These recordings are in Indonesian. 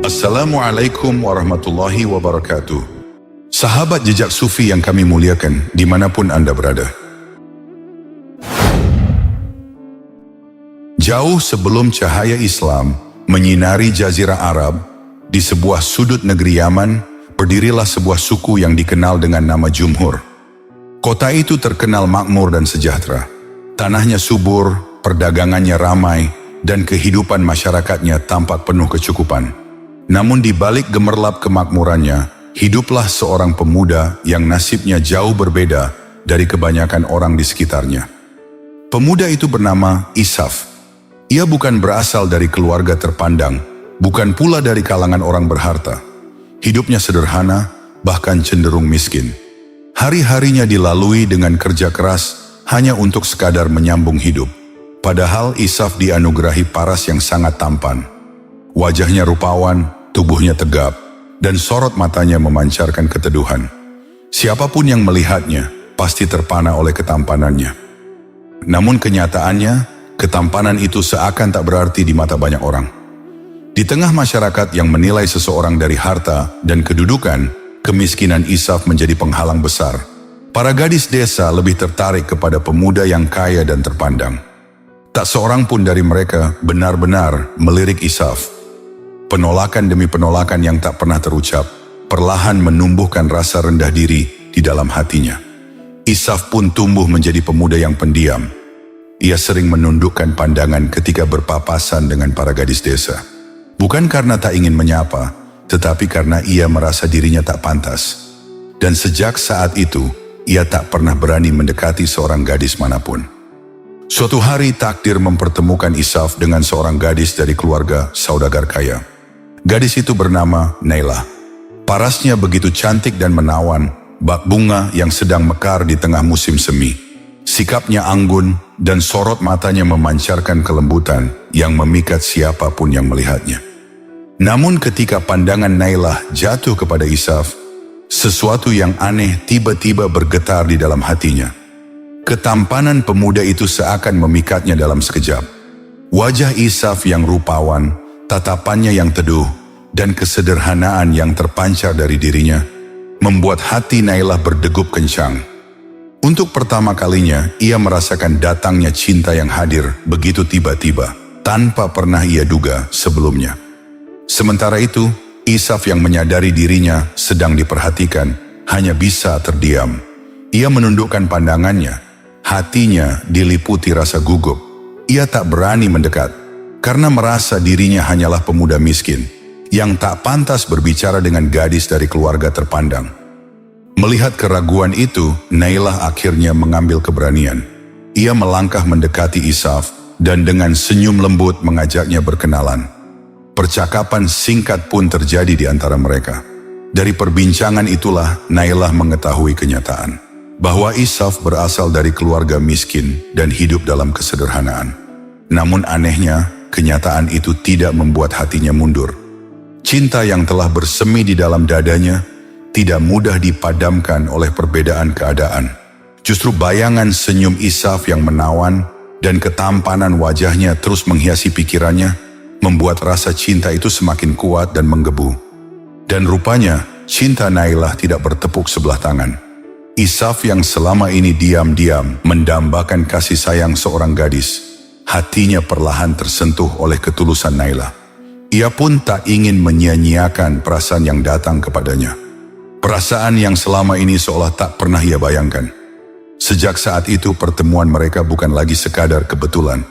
Assalamualaikum warahmatullahi wabarakatuh. Sahabat jejak sufi yang kami muliakan dimanapun Anda berada. Jauh sebelum cahaya Islam menyinari jazirah Arab, di sebuah sudut negeri Yaman, berdirilah sebuah suku yang dikenal dengan nama Jumhur. Kota itu terkenal makmur dan sejahtera. Tanahnya subur, perdagangannya ramai, dan kehidupan masyarakatnya tampak penuh kecukupan. Namun di balik gemerlap kemakmurannya, hiduplah seorang pemuda yang nasibnya jauh berbeda dari kebanyakan orang di sekitarnya. Pemuda itu bernama Ishaf. Ia bukan berasal dari keluarga terpandang, bukan pula dari kalangan orang berharta. Hidupnya sederhana, bahkan cenderung miskin. Hari-harinya dilalui dengan kerja keras hanya untuk sekadar menyambung hidup. Padahal Ishaf dianugerahi paras yang sangat tampan. Wajahnya rupawan, tubuhnya tegap, dan sorot matanya memancarkan keteduhan. Siapapun yang melihatnya pasti terpana oleh ketampanannya. Namun kenyataannya, ketampanan itu seakan tak berarti di mata banyak orang. Di tengah masyarakat yang menilai seseorang dari harta dan kedudukan, kemiskinan Ishaf menjadi penghalang besar. Para gadis desa lebih tertarik kepada pemuda yang kaya dan terpandang. Tak seorang pun dari mereka benar-benar melirik Ishaf. Penolakan demi penolakan yang tak pernah terucap, perlahan menumbuhkan rasa rendah diri di dalam hatinya. Ishaf pun tumbuh menjadi pemuda yang pendiam. Ia sering menundukkan pandangan ketika berpapasan dengan para gadis desa. Bukan karena tak ingin menyapa, tetapi karena ia merasa dirinya tak pantas. Dan sejak saat itu, ia tak pernah berani mendekati seorang gadis manapun. Suatu hari takdir mempertemukan Ishaf dengan seorang gadis dari keluarga saudagar kaya. Gadis itu bernama Nailah. Parasnya begitu cantik dan menawan, bak bunga yang sedang mekar di tengah musim semi. Sikapnya anggun dan sorot matanya memancarkan kelembutan yang memikat siapapun yang melihatnya. Namun ketika pandangan Nailah jatuh kepada Ishaf, sesuatu yang aneh tiba-tiba bergetar di dalam hatinya. Ketampanan pemuda itu seakan memikatnya dalam sekejap. Wajah Ishaf yang rupawan, tatapannya yang teduh, dan kesederhanaan yang terpancar dari dirinya, membuat hati Nailah berdegup kencang. Untuk pertama kalinya, ia merasakan datangnya cinta yang hadir begitu tiba-tiba, tanpa pernah ia duga sebelumnya. Sementara itu, Ishaf yang menyadari dirinya sedang diperhatikan, hanya bisa terdiam. Ia menundukkan pandangannya, hatinya diliputi rasa gugup. Ia tak berani mendekat, karena merasa dirinya hanyalah pemuda miskin, yang tak pantas berbicara dengan gadis dari keluarga terpandang. Melihat keraguan itu, Nailah akhirnya mengambil keberanian. Ia melangkah mendekati Ishaf, dan dengan senyum lembut mengajaknya berkenalan. Percakapan singkat pun terjadi di antara mereka. Dari perbincangan itulah Nailah mengetahui kenyataan, bahwa Ishaf berasal dari keluarga miskin dan hidup dalam kesederhanaan. Namun anehnya, kenyataan itu tidak membuat hatinya mundur. Cinta yang telah bersemi di dalam dadanya tidak mudah dipadamkan oleh perbedaan keadaan. Justru bayangan senyum Ishaf yang menawan dan ketampanan wajahnya terus menghiasi pikirannya, membuat rasa cinta itu semakin kuat dan menggebu. Dan rupanya, cinta Nailah tidak bertepuk sebelah tangan. Ishaf yang selama ini diam-diam mendambakan kasih sayang seorang gadis, hatinya perlahan tersentuh oleh ketulusan Nailah. Ia pun tak ingin menyia-nyiakan perasaan yang datang kepadanya. Perasaan yang selama ini seolah tak pernah ia bayangkan. Sejak saat itu pertemuan mereka bukan lagi sekadar kebetulan.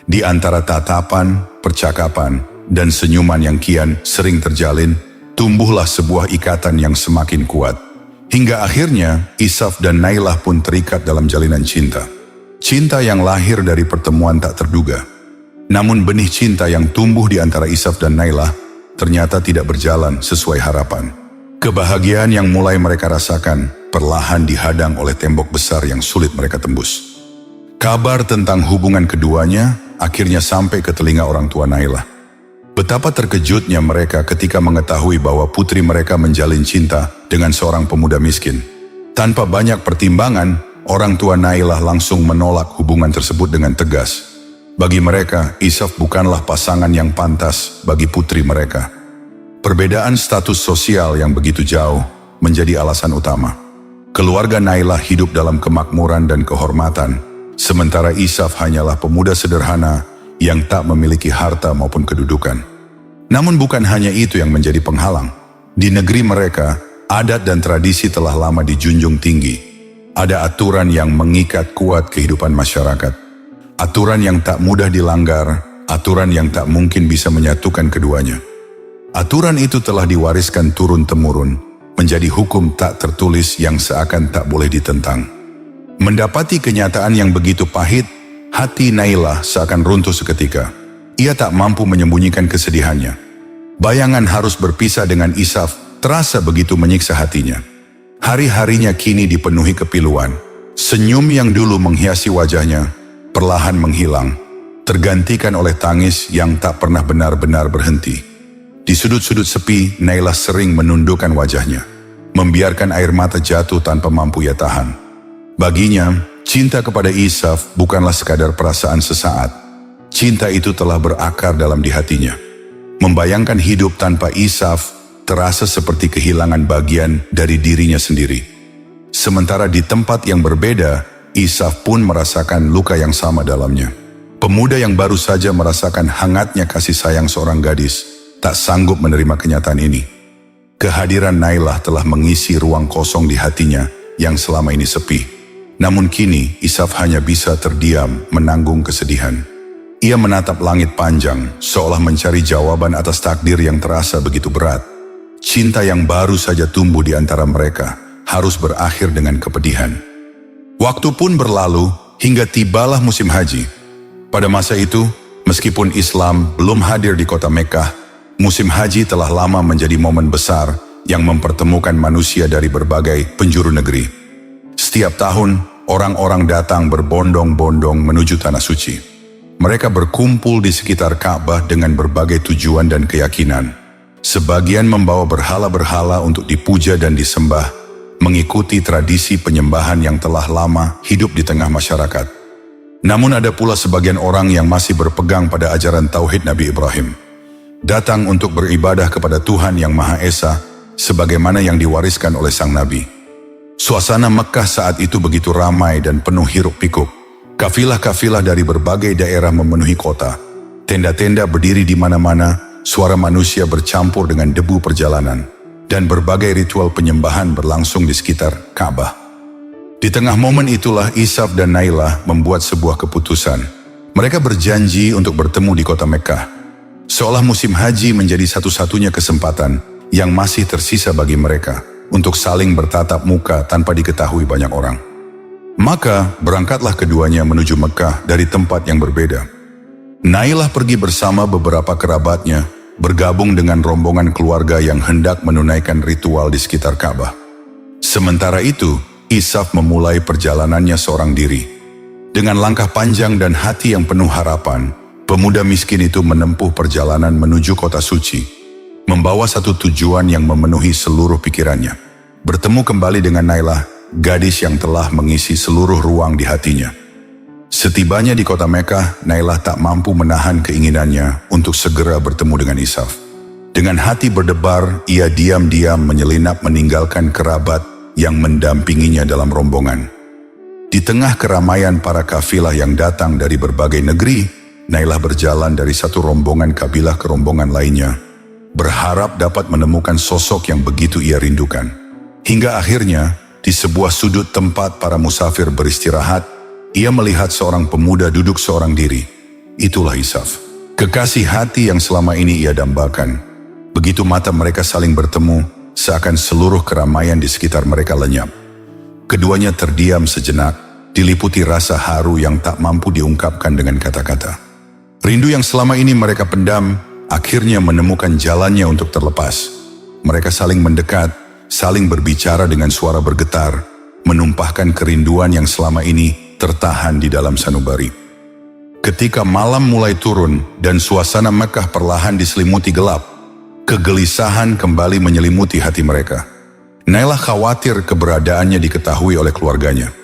Di antara tatapan, percakapan, dan senyuman yang kian sering terjalin, tumbuhlah sebuah ikatan yang semakin kuat. Hingga akhirnya Ishaf dan Nailah pun terikat dalam jalinan cinta. Cinta yang lahir dari pertemuan tak terduga. Namun benih cinta yang tumbuh di antara Ishaf dan Nailah ternyata tidak berjalan sesuai harapan. Kebahagiaan yang mulai mereka rasakan perlahan dihadang oleh tembok besar yang sulit mereka tembus. Kabar tentang hubungan keduanya akhirnya sampai ke telinga orang tua Nailah. Betapa terkejutnya mereka ketika mengetahui bahwa putri mereka menjalin cinta dengan seorang pemuda miskin. Tanpa banyak pertimbangan, orang tua Nailah langsung menolak hubungan tersebut dengan tegas. Bagi mereka, Ishaf bukanlah pasangan yang pantas bagi putri mereka. Perbedaan status sosial yang begitu jauh menjadi alasan utama. Keluarga Nailah hidup dalam kemakmuran dan kehormatan, sementara Ishaf hanyalah pemuda sederhana yang tak memiliki harta maupun kedudukan. Namun bukan hanya itu yang menjadi penghalang. Di negeri mereka, adat dan tradisi telah lama dijunjung tinggi. Ada aturan yang mengikat kuat kehidupan masyarakat. Aturan yang tak mudah dilanggar, aturan yang tak mungkin bisa menyatukan keduanya. Aturan itu telah diwariskan turun-temurun, menjadi hukum tak tertulis yang seakan tak boleh ditentang. Mendapati kenyataan yang begitu pahit, hati Nailah seakan runtuh seketika. Ia tak mampu menyembunyikan kesedihannya. Bayangan harus berpisah dengan Ishaf terasa begitu menyiksa hatinya. Hari-harinya kini dipenuhi kepiluan. Senyum yang dulu menghiasi wajahnya perlahan menghilang, tergantikan oleh tangis yang tak pernah benar-benar berhenti. Di sudut-sudut sepi, Nailah sering menundukkan wajahnya, membiarkan air mata jatuh tanpa mampu ia tahan. Baginya, cinta kepada Ishaf bukanlah sekadar perasaan sesaat. Cinta itu telah berakar dalam di hatinya. Membayangkan hidup tanpa Ishaf terasa seperti kehilangan bagian dari dirinya sendiri. Sementara di tempat yang berbeda, Ishaf pun merasakan luka yang sama dalamnya. Pemuda yang baru saja merasakan hangatnya kasih sayang seorang gadis, tak sanggup menerima kenyataan ini. Kehadiran Nailah telah mengisi ruang kosong di hatinya yang selama ini sepi. Namun kini, Ishaf hanya bisa terdiam menanggung kesedihan. Ia menatap langit panjang, seolah mencari jawaban atas takdir yang terasa begitu berat. Cinta yang baru saja tumbuh di antara mereka harus berakhir dengan kepedihan. Waktu pun berlalu hingga tibalah musim haji. Pada masa itu, meskipun Islam belum hadir di kota Mekkah, musim haji telah lama menjadi momen besar yang mempertemukan manusia dari berbagai penjuru negeri. Setiap tahun, orang-orang datang berbondong-bondong menuju Tanah Suci. Mereka berkumpul di sekitar Ka'bah dengan berbagai tujuan dan keyakinan. Sebagian membawa berhala-berhala untuk dipuja dan disembah, mengikuti tradisi penyembahan yang telah lama hidup di tengah masyarakat. Namun ada pula sebagian orang yang masih berpegang pada ajaran Tauhid Nabi Ibrahim, datang untuk beribadah kepada Tuhan yang Maha Esa, sebagaimana yang diwariskan oleh sang Nabi. Suasana Mekkah saat itu begitu ramai dan penuh hiruk-pikuk. Kafilah-kafilah dari berbagai daerah memenuhi kota. Tenda-tenda berdiri di mana-mana, suara manusia bercampur dengan debu perjalanan, dan berbagai ritual penyembahan berlangsung di sekitar Ka'bah. Di tengah momen itulah Ishaf dan Nailah membuat sebuah keputusan. Mereka berjanji untuk bertemu di kota Mekkah. Seolah musim haji menjadi satu-satunya kesempatan yang masih tersisa bagi mereka untuk saling bertatap muka tanpa diketahui banyak orang. Maka berangkatlah keduanya menuju Mekkah dari tempat yang berbeda. Nailah pergi bersama beberapa kerabatnya, bergabung dengan rombongan keluarga yang hendak menunaikan ritual di sekitar Ka'bah. Sementara itu, Ishaf memulai perjalanannya seorang diri. Dengan langkah panjang dan hati yang penuh harapan, pemuda miskin itu menempuh perjalanan menuju kota suci, membawa satu tujuan yang memenuhi seluruh pikirannya. Bertemu kembali dengan Nailah, gadis yang telah mengisi seluruh ruang di hatinya. Setibanya di kota Mekkah, Nailah tak mampu menahan keinginannya untuk segera bertemu dengan Ishaf. Dengan hati berdebar, ia diam-diam menyelinap meninggalkan kerabat yang mendampinginya dalam rombongan. Di tengah keramaian para kafilah yang datang dari berbagai negeri, Nailah berjalan dari satu rombongan kabilah ke rombongan lainnya, berharap dapat menemukan sosok yang begitu ia rindukan. Hingga akhirnya, di sebuah sudut tempat para musafir beristirahat, ia melihat seorang pemuda duduk seorang diri. Itulah Ishaf, kekasih hati yang selama ini ia dambakan. Begitu mata mereka saling bertemu, seakan seluruh keramaian di sekitar mereka lenyap. Keduanya terdiam sejenak, diliputi rasa haru yang tak mampu diungkapkan dengan kata-kata. Rindu yang selama ini mereka pendam, akhirnya menemukan jalannya untuk terlepas. Mereka saling mendekat, saling berbicara dengan suara bergetar, menumpahkan kerinduan yang selama ini tertahan di dalam sanubari. Ketika malam mulai turun dan suasana Mekkah perlahan diselimuti gelap, kegelisahan kembali menyelimuti hati mereka. Nailah khawatir keberadaannya diketahui oleh keluarganya.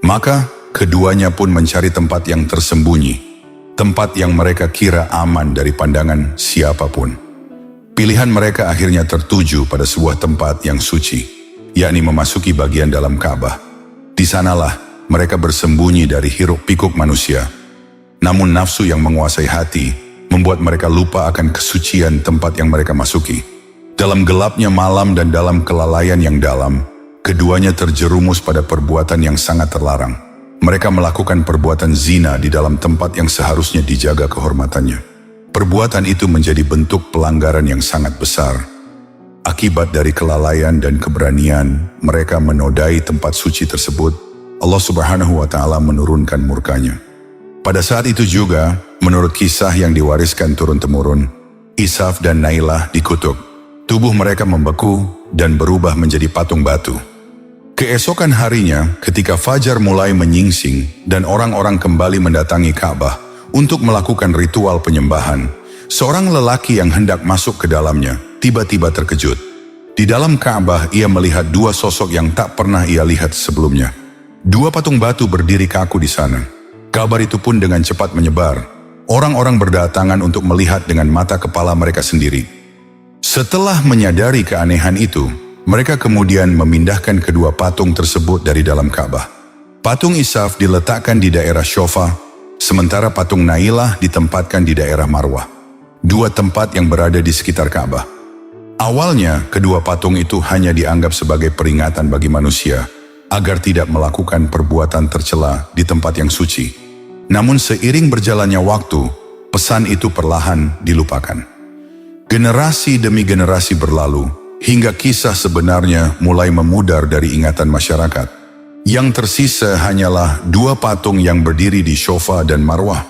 Maka keduanya pun mencari tempat yang tersembunyi, tempat yang mereka kira aman dari pandangan siapapun. Pilihan mereka akhirnya tertuju pada sebuah tempat yang suci, yakni memasuki bagian dalam Ka'bah. Di sanalah mereka bersembunyi dari hiruk-pikuk manusia. Namun nafsu yang menguasai hati membuat mereka lupa akan kesucian tempat yang mereka masuki. Dalam gelapnya malam dan dalam kelalaian yang dalam, keduanya terjerumus pada perbuatan yang sangat terlarang. Mereka melakukan perbuatan zina di dalam tempat yang seharusnya dijaga kehormatannya. Perbuatan itu menjadi bentuk pelanggaran yang sangat besar. Akibat dari kelalaian dan keberanian mereka menodai tempat suci tersebut, Allah Subhanahu wa Ta'ala menurunkan murkanya. Pada saat itu juga, menurut kisah yang diwariskan turun-temurun, Isaf dan Nailah dikutuk. Tubuh mereka membeku dan berubah menjadi patung batu. Keesokan harinya, ketika fajar mulai menyingsing dan orang-orang kembali mendatangi Ka'bah untuk melakukan ritual penyembahan, seorang lelaki yang hendak masuk ke dalamnya tiba-tiba terkejut. Di dalam Ka'bah ia melihat dua sosok yang tak pernah ia lihat sebelumnya. Dua patung batu berdiri kaku di sana. Kabar itu pun dengan cepat menyebar. Orang-orang berdatangan untuk melihat dengan mata kepala mereka sendiri. Setelah menyadari keanehan itu, mereka kemudian memindahkan kedua patung tersebut dari dalam Ka'bah. Patung Isaf diletakkan di daerah Shofa, sementara patung Nailah ditempatkan di daerah Marwah, dua tempat yang berada di sekitar Ka'bah. Awalnya, kedua patung itu hanya dianggap sebagai peringatan bagi manusia agar tidak melakukan perbuatan tercela di tempat yang suci. Namun seiring berjalannya waktu, pesan itu perlahan dilupakan. Generasi demi generasi berlalu, hingga kisah sebenarnya mulai memudar dari ingatan masyarakat. Yang tersisa hanyalah dua patung yang berdiri di Shofa dan Marwah.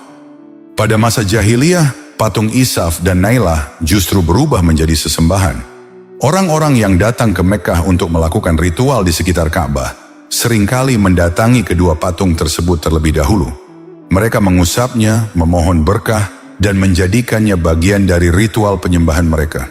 Pada masa jahiliyah, patung Isaf dan Nailah justru berubah menjadi sesembahan. Orang-orang yang datang ke Mekkah untuk melakukan ritual di sekitar Ka'bah seringkali mendatangi kedua patung tersebut terlebih dahulu. Mereka mengusapnya, memohon berkah, dan menjadikannya bagian dari ritual penyembahan mereka.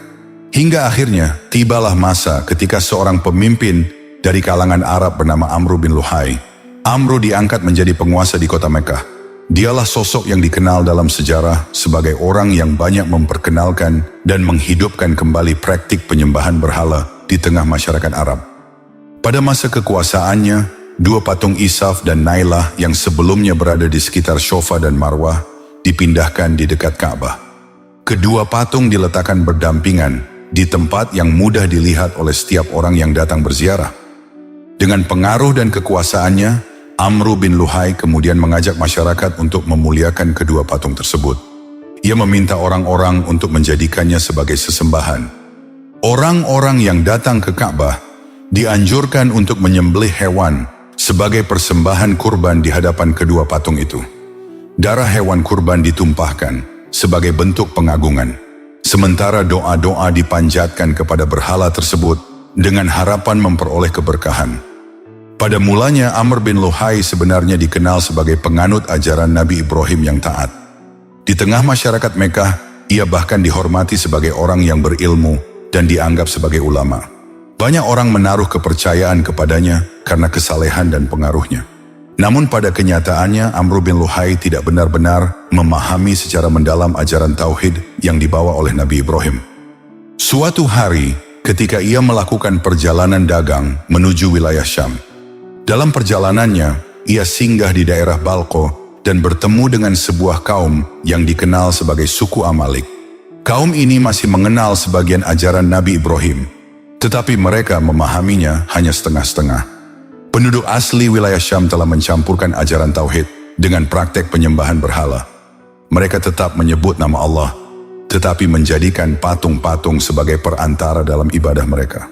Hingga akhirnya tibalah masa ketika seorang pemimpin dari kalangan Arab bernama Amr bin Luhai. Amr diangkat menjadi penguasa di kota Mekkah. Dialah sosok yang dikenal dalam sejarah sebagai orang yang banyak memperkenalkan dan menghidupkan kembali praktik penyembahan berhala di tengah masyarakat Arab. Pada masa kekuasaannya, dua patung Isaf dan Nailah yang sebelumnya berada di sekitar Shofa dan Marwah dipindahkan di dekat Ka'bah. Kedua patung diletakkan berdampingan di tempat yang mudah dilihat oleh setiap orang yang datang berziarah. Dengan pengaruh dan kekuasaannya, Amr bin Luhai kemudian mengajak masyarakat untuk memuliakan kedua patung tersebut. Ia meminta orang-orang untuk menjadikannya sebagai sesembahan. Orang-orang yang datang ke Ka'bah dianjurkan untuk menyembelih hewan sebagai persembahan kurban di hadapan kedua patung itu. Darah hewan kurban ditumpahkan sebagai bentuk pengagungan. Sementara doa-doa dipanjatkan kepada berhala tersebut dengan harapan memperoleh keberkahan. Pada mulanya Amr bin Luhai sebenarnya dikenal sebagai penganut ajaran Nabi Ibrahim yang taat. Di tengah masyarakat Mekkah, ia bahkan dihormati sebagai orang yang berilmu dan dianggap sebagai ulama. Banyak orang menaruh kepercayaan kepadanya karena kesalehan dan pengaruhnya. Namun pada kenyataannya Amr bin Luhai tidak benar-benar memahami secara mendalam ajaran Tauhid yang dibawa oleh Nabi Ibrahim. Suatu hari, ketika ia melakukan perjalanan dagang menuju wilayah Syam, dalam perjalanannya, ia singgah di daerah Balqo dan bertemu dengan sebuah kaum yang dikenal sebagai suku Amalik. Kaum ini masih mengenal sebagian ajaran Nabi Ibrahim, tetapi mereka memahaminya hanya setengah-setengah. Penduduk asli wilayah Syam telah mencampurkan ajaran Tauhid dengan praktek penyembahan berhala. Mereka tetap menyebut nama Allah, tetapi menjadikan patung-patung sebagai perantara dalam ibadah mereka.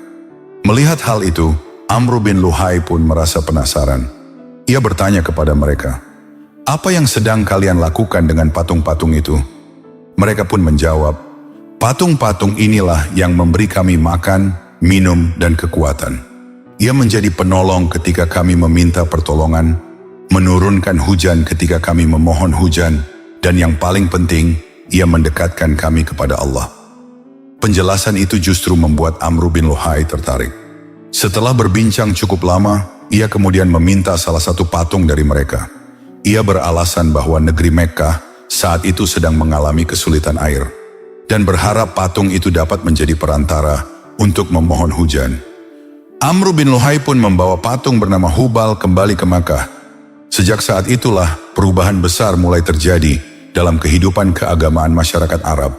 Melihat hal itu, Amr bin Luhai pun merasa penasaran. Ia bertanya kepada mereka, "Apa yang sedang kalian lakukan dengan patung-patung itu?" Mereka pun menjawab, "Patung-patung inilah yang memberi kami makan, minum, dan kekuatan. Ia menjadi penolong ketika kami meminta pertolongan, menurunkan hujan ketika kami memohon hujan, dan yang paling penting, ia mendekatkan kami kepada Allah." Penjelasan itu justru membuat Amr bin Luhai tertarik. Setelah berbincang cukup lama, ia kemudian meminta salah satu patung dari mereka. Ia beralasan bahwa negeri Mekkah saat itu sedang mengalami kesulitan air. dan berharap patung itu dapat menjadi perantara untuk memohon hujan. Amr bin Luhai pun membawa patung bernama Hubal kembali ke Makkah. Sejak saat itulah perubahan besar mulai terjadi dalam kehidupan keagamaan masyarakat Arab.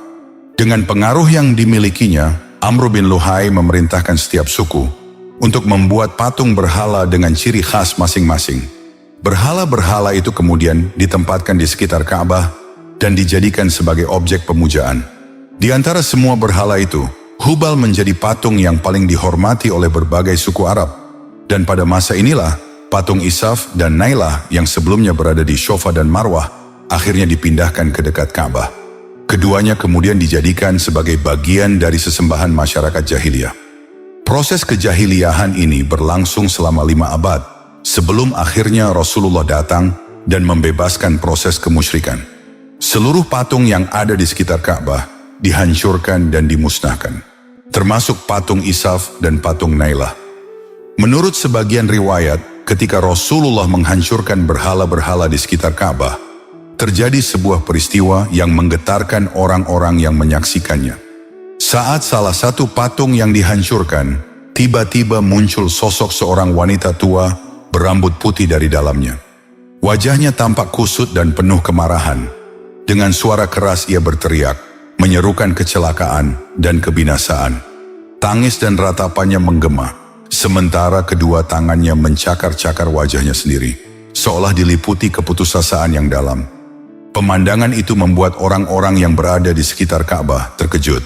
Dengan pengaruh yang dimilikinya, Amr bin Luhai memerintahkan setiap suku untuk membuat patung berhala dengan ciri khas masing-masing. Berhala-berhala itu kemudian ditempatkan di sekitar Ka'bah dan dijadikan sebagai objek pemujaan. Di antara semua berhala itu, Hubal menjadi patung yang paling dihormati oleh berbagai suku Arab. Dan pada masa inilah, patung Isaf dan Nailah yang sebelumnya berada di Shofa dan Marwah, akhirnya dipindahkan ke dekat Ka'bah. Keduanya kemudian dijadikan sebagai bagian dari sesembahan masyarakat jahiliyah. Proses kejahiliyahan ini berlangsung selama 5 abad, sebelum akhirnya Rasulullah datang dan membebaskan proses kemusyrikan. Seluruh patung yang ada di sekitar Ka'bah dihancurkan dan dimusnahkan, termasuk patung Isaf dan patung Nailah. Menurut sebagian riwayat, ketika Rasulullah menghancurkan berhala-berhala di sekitar Ka'bah, terjadi sebuah peristiwa yang menggetarkan orang-orang yang menyaksikannya. Saat salah satu patung yang dihancurkan, tiba-tiba muncul sosok seorang wanita tua berambut putih dari dalamnya. Wajahnya tampak kusut dan penuh kemarahan. Dengan suara keras ia berteriak, menyerukan kecelakaan dan kebinasaan. Tangis dan ratapannya menggema, sementara kedua tangannya mencakar-cakar wajahnya sendiri, seolah diliputi keputusasaan yang dalam. Pemandangan itu membuat orang-orang yang berada di sekitar Ka'bah terkejut.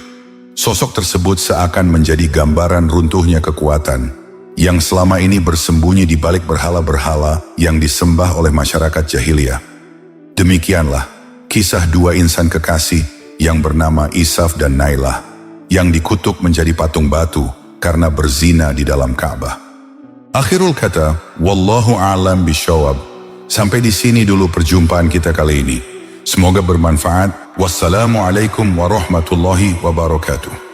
Sosok tersebut seakan menjadi gambaran runtuhnya kekuatan yang selama ini bersembunyi di balik berhala-berhala yang disembah oleh masyarakat jahiliyah. Demikianlah kisah dua insan kekasih yang bernama Isaf dan Nailah, yang dikutuk menjadi patung batu karena berzina di dalam Ka'bah. Akhirul kata, wallahu a'lam bishawab. Sampai di sini dulu perjumpaan kita kali ini. Semoga bermanfaat. Wassalamualaikum warahmatullahi wabarakatuh.